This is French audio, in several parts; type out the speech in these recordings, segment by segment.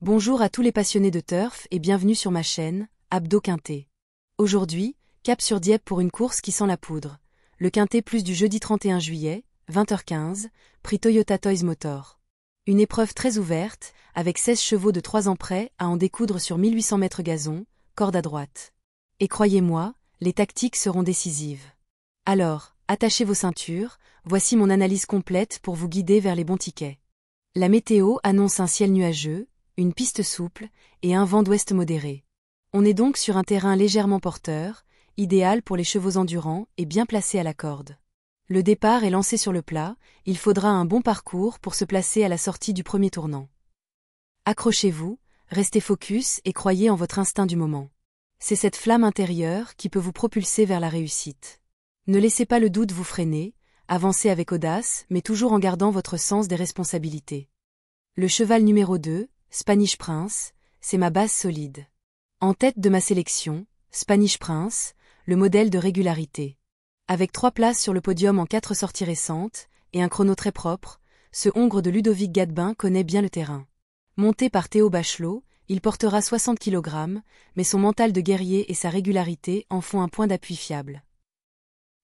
Bonjour à tous les passionnés de turf et bienvenue sur ma chaîne, Abdo Quintet. Aujourd'hui, cap sur Dieppe pour une course qui sent la poudre. Le Quintet plus du jeudi 31 juillet, 20h15, prix Toyota Toys Motor. Une épreuve très ouverte, avec 16 chevaux de 3 ans prêts à en découdre sur 1800 mètres gazon, corde à droite. Et croyez-moi, les tactiques seront décisives. Alors, attachez vos ceintures, voici mon analyse complète pour vous guider vers les bons tickets. La météo annonce un ciel nuageux, une piste souple, et un vent d'ouest modéré. On est donc sur un terrain légèrement porteur, idéal pour les chevaux endurants et bien placés à la corde. Le départ est lancé sur le plat, il faudra un bon parcours pour se placer à la sortie du premier tournant. Accrochez-vous, restez focus et croyez en votre instinct du moment. C'est cette flamme intérieure qui peut vous propulser vers la réussite. Ne laissez pas le doute vous freiner, avancez avec audace, mais toujours en gardant votre sens des responsabilités. Le cheval numéro 2, Spanish Prince, c'est ma base solide. En tête de ma sélection, Spanish Prince, le modèle de régularité. Avec 3 places sur le podium en 4 sorties récentes, et un chrono très propre, ce hongre de Ludovic Gadebin connaît bien le terrain. Monté par Théo Bachelot, il portera 60 kg, mais son mental de guerrier et sa régularité en font un point d'appui fiable.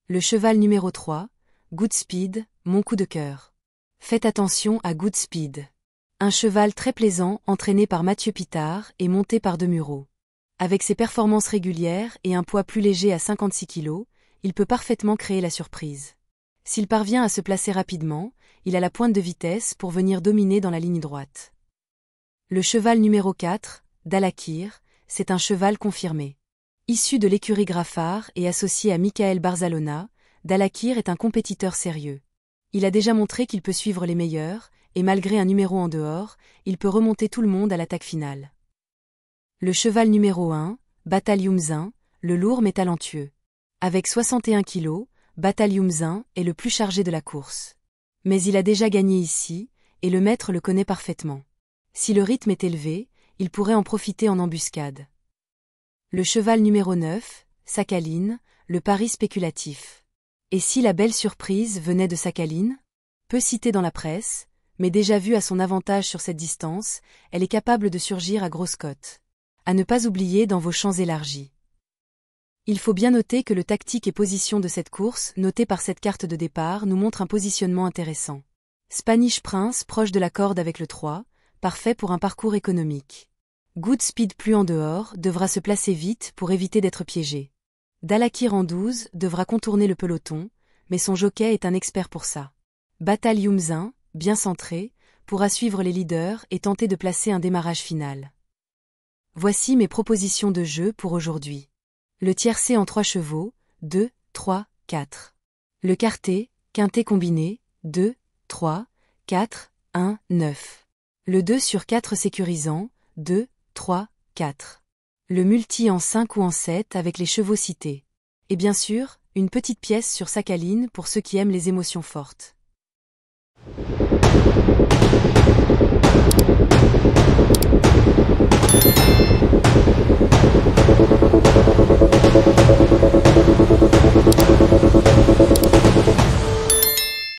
Le cheval numéro 3, Goodspeed, mon coup de cœur. Faites attention à Goodspeed. Un cheval très plaisant entraîné par Mathieu Pitard et monté par Demureau. Avec ses performances régulières et un poids plus léger à 56 kg, il peut parfaitement créer la surprise. S'il parvient à se placer rapidement, il a la pointe de vitesse pour venir dominer dans la ligne droite. Le cheval numéro 4, Dalakir, c'est un cheval confirmé. Issu de l'écurie Graffard et associé à Michael Barzalona, Dalakir est un compétiteur sérieux. Il a déjà montré qu'il peut suivre les meilleurs, et malgré un numéro en dehors, il peut remonter tout le monde à l'attaque finale. Le cheval numéro 1, Bataillum Zin, le lourd mais talentueux. Avec 61 kg, Bataillum Zin est le plus chargé de la course. Mais il a déjà gagné ici, et le maître le connaît parfaitement. Si le rythme est élevé, il pourrait en profiter en embuscade. Le cheval numéro 9, Sakhaline, le pari spéculatif. Et si la belle surprise venait de Sakhaline? Peu citée dans la presse, mais déjà vue à son avantage sur cette distance, elle est capable de surgir à grosse cote. À ne pas oublier dans vos champs élargis. Il faut bien noter que le tactique et position de cette course, notée par cette carte de départ, nous montre un positionnement intéressant. Spanish Prince proche de la corde avec le 3, parfait pour un parcours économique. Goodspeed plus en dehors devra se placer vite pour éviter d'être piégé. Dalakir en 12 devra contourner le peloton, mais son jockey est un expert pour ça. Bataillum Zin, bien centré, pourra suivre les leaders et tenter de placer un démarrage final. Voici mes propositions de jeu pour aujourd'hui. Le tiercé en 3 chevaux, 2, 3, 4. Le quartet, quintet combiné, 2, 3, 4, 1, 9. Le 2 sur 4 sécurisant, 2, 3, 4. Le multi en 5 ou en 7 avec les chevaux cités. Et bien sûr, une petite pièce sur Sakhaline pour ceux qui aiment les émotions fortes.